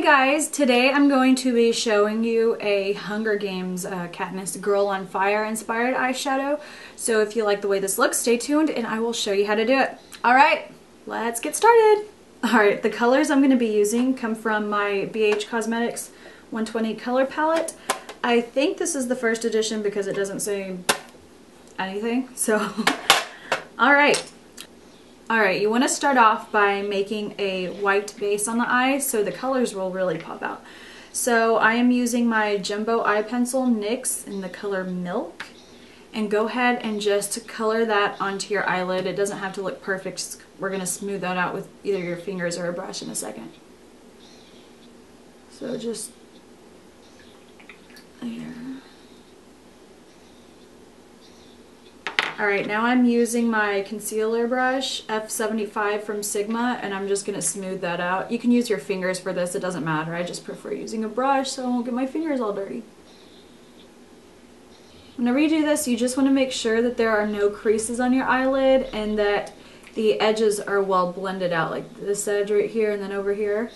guys, today I'm going to be showing you a Hunger Games Katniss Girl on Fire inspired eyeshadow. So if you like the way this looks, stay tuned and I will show you how to do it. Alright, let's get started. Alright, the colors I'm going to be using come from my BH Cosmetics 120 color palette. I think this is the first edition because it doesn't say anything. So, alright. Alright, you want to start off by making a white base on the eye so the colors will really pop out. So I am using my Jumbo Eye Pencil NYX in the color Milk. And go ahead and just color that onto your eyelid. It doesn't have to look perfect. We're going to smooth that out with either your fingers or a brush in a second. So just there. Alright, now I'm using my concealer brush, F75 from Sigma, and I'm just going to smooth that out. You can use your fingers for this, it doesn't matter. I just prefer using a brush so I won't get my fingers all dirty. Whenever you do this, you just want to make sure that there are no creases on your eyelid and that the edges are well blended out, like this edge right here and then over here.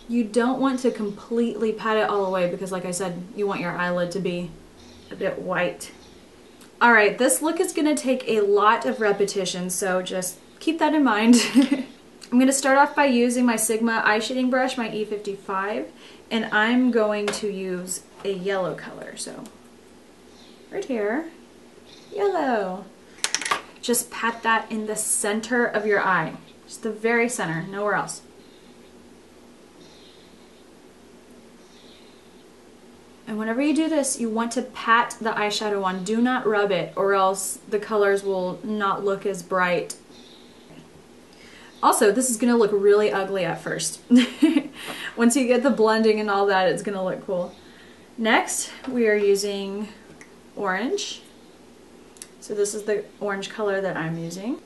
You don't want to completely pat it all away because, like I said, you want your eyelid to be a bit white. Alright, this look is going to take a lot of repetition, so just keep that in mind. I'm going to start off by using my Sigma eye shading brush, my E55, and I'm going to use a yellow color, so right here, yellow. Just pat that in the center of your eye, just the very center, nowhere else. And whenever you do this, you want to pat the eyeshadow on. Do not rub it or else the colors will not look as bright. Also, this is going to look really ugly at first. Once you get the blending and all that, it's going to look cool. Next, we are using orange. So this is the orange color that I'm using.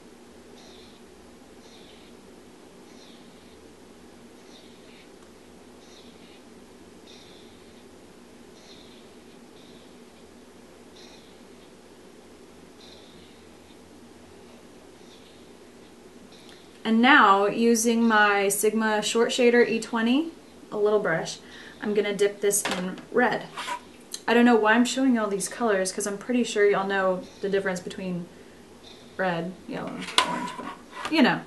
And now, using my Sigma Short Shader E20, a little brush, I'm going to dip this in red. I don't know why I'm showing you all these colors, because I'm pretty sure y'all know the difference between red, yellow, orange, but you know.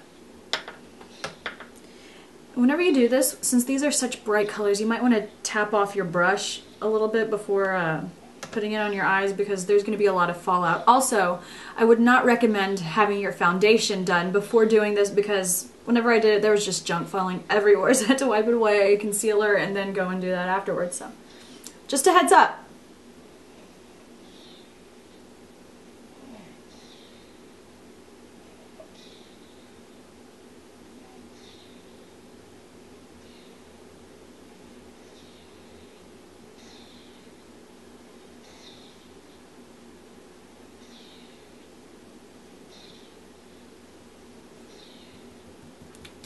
Whenever you do this, since these are such bright colors, you might want to tap off your brush a little bit before putting it on your eyes because there's going to be a lot of fallout. Also, I would not recommend having your foundation done before doing this because whenever I did it, there was just junk falling everywhere, so I had to wipe it away, concealer, and then go and do that afterwards. So, just a heads up.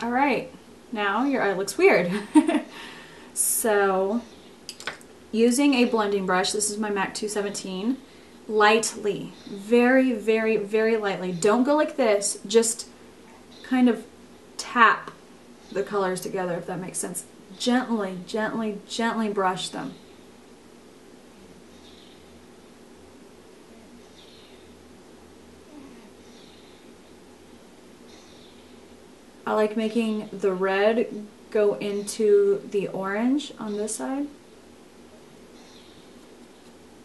Alright, now your eye looks weird. So, using a blending brush, this is my MAC 217, lightly, very, very, very lightly. Don't go like this, just kind of tap the colors together, if that makes sense. Gently, gently, gently brush them. I like making the red go into the orange on this side,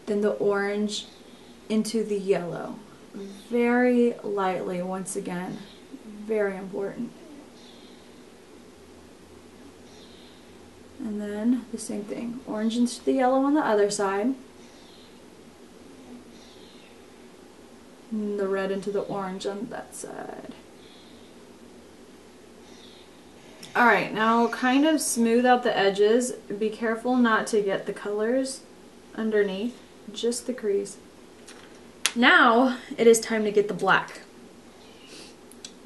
then the orange into the yellow. Very lightly, once again, very important. And then the same thing, orange into the yellow on the other side, and the red into the orange on that side. Alright, now kind of smooth out the edges. Be careful not to get the colors underneath, just the crease. Now it is time to get the black.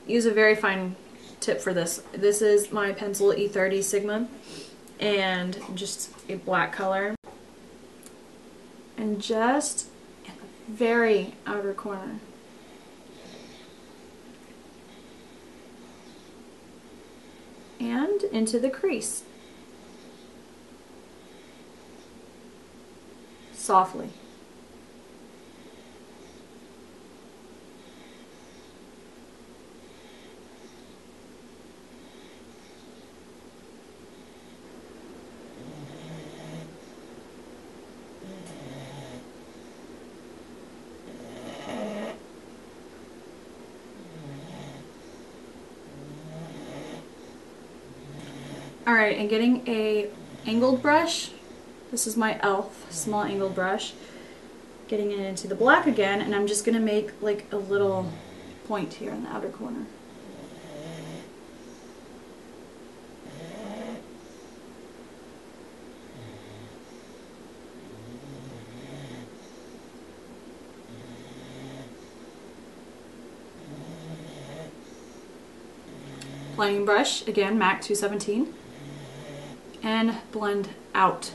Use a very fine tip for this. This is my pencil E30 Sigma and just a black color. And just in the very outer corner. and into the crease. softly. Alright, and getting a angled brush. This is my e.l.f. small angled brush. Getting it into the black again, and I'm just going to make like a little point here in the outer corner. Blending brush, again, MAC 217. And blend out.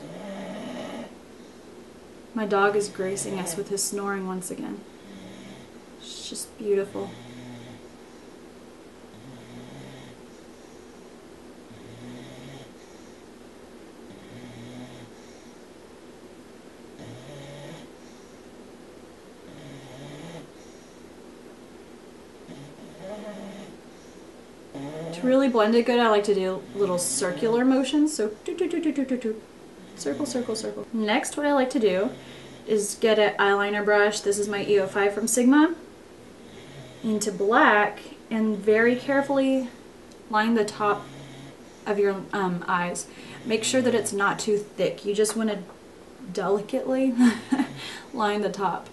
My dog is gracing us with his snoring once again. It's just beautiful. To really blend it good, I like to do little circular motions. So do do do do do do do. Circle, circle, circle. Next, what I like to do is get an eyeliner brush. This is my E05 from Sigma. Into black, and very carefully line the top of your eyes. Make sure that it's not too thick. You just want to delicately line the top.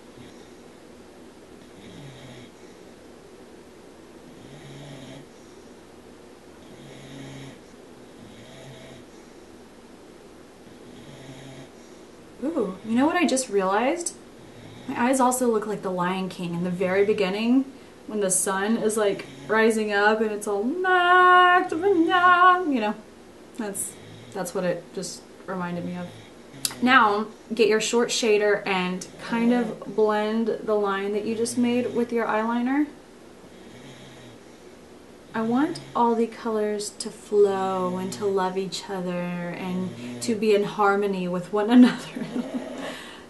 Ooh, you know what I just realized? My eyes also look like the Lion King in the very beginning when the sun is like rising up and it's all, you know, that's what it just reminded me of. Now, get your short shader and kind of blend the line that you just made with your eyeliner. I want all the colors to flow and to love each other and to be in harmony with one another.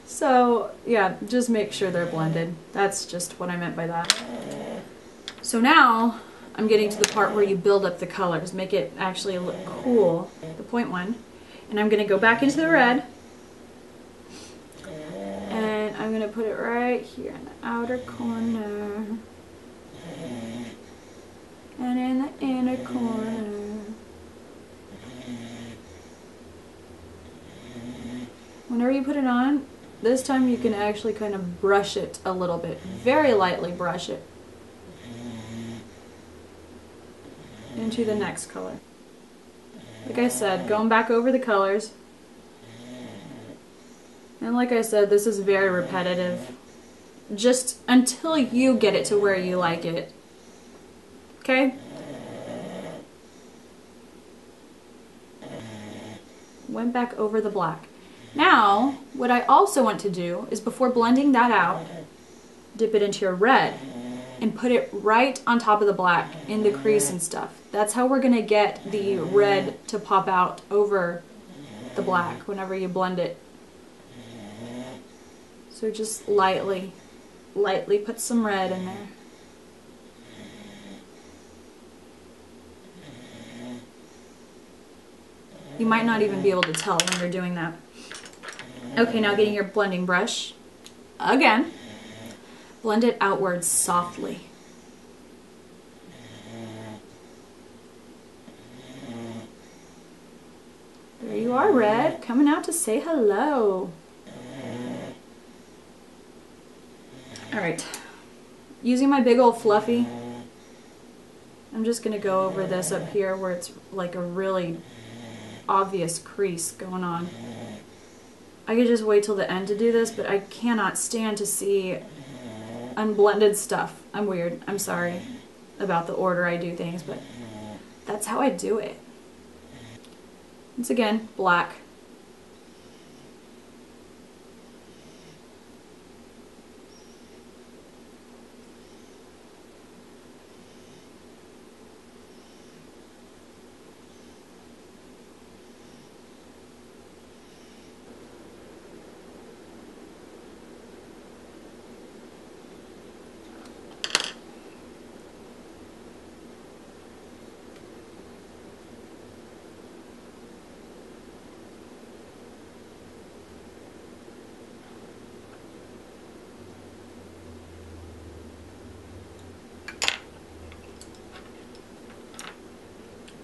So yeah, just make sure they're blended. That's just what I meant by that. So now I'm getting to the part where you build up the colors, make it actually look cool, the point one. And I'm going to go back into the red. And I'm going to put it right here in the outer corner. And in the inner corner. Whenever you put it on, this time you can actually kind of brush it a little bit. Very lightly brush it. Into the next color. Like I said, going back over the colors. And like I said, this is very repetitive. Just until you get it to where you like it. Okay? Went back over the black. Now, what I also want to do is before blending that out, dip it into your red and put it right on top of the black in the crease and stuff. That's how we're going to get the red to pop out over the black whenever you blend it. So just lightly put some red in there. You might not even be able to tell when you're doing that. Okay, now getting your blending brush. Again, blend it outwards softly. There you are, red, coming out to say hello. Alright, using my big old fluffy, I'm just going to go over this up here where it's like a really obvious crease going on. I could just wait till the end to do this, but I cannot stand to see unblended stuff. I'm weird. I'm sorry about the order I do things, but that's how I do it. Once again, black.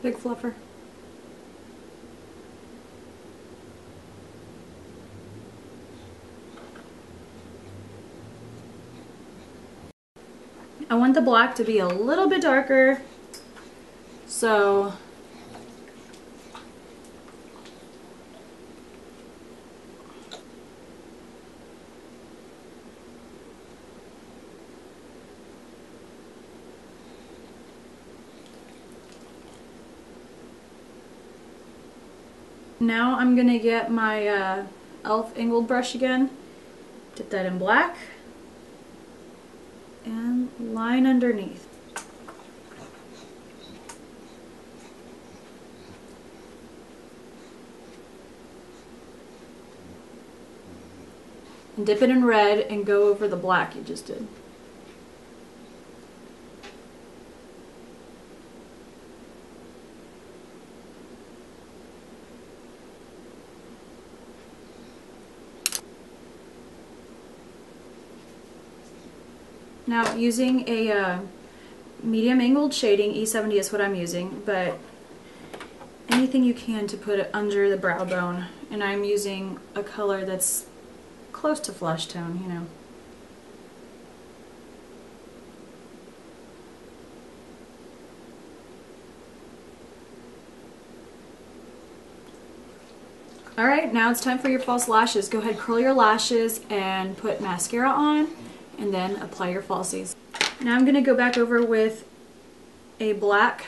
Big fluffer. I want the black to be a little bit darker, so now I'm gonna get my e.l.f. angled brush again, dip that in black, and line underneath. And dip it in red and go over the black you just did. Now using a medium angled shading, E70 is what I'm using, but anything you can to put it under the brow bone. And I'm using a color that's close to flesh tone, you know. Alright, now it's time for your false lashes. Go ahead, curl your lashes and put mascara on, and then apply your falsies. Now I'm going to go back over with a black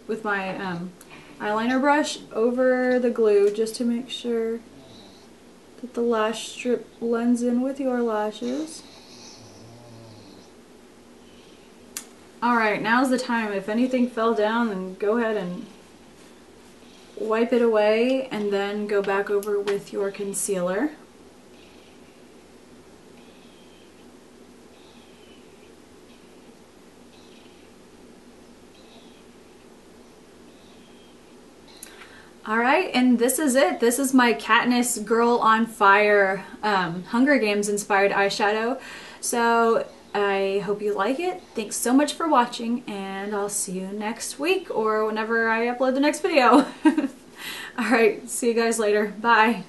with my eyeliner brush over the glue just to make sure that the lash strip blends in with your lashes. Alright, now's the time. If anything fell down, then go ahead and wipe it away and then go back over with your concealer. Alright, and this is it. This is my Katniss Girl on Fire Hunger Games inspired eyeshadow. So I hope you like it. Thanks so much for watching, and I'll see you next week or whenever I upload the next video. Alright, see you guys later. Bye.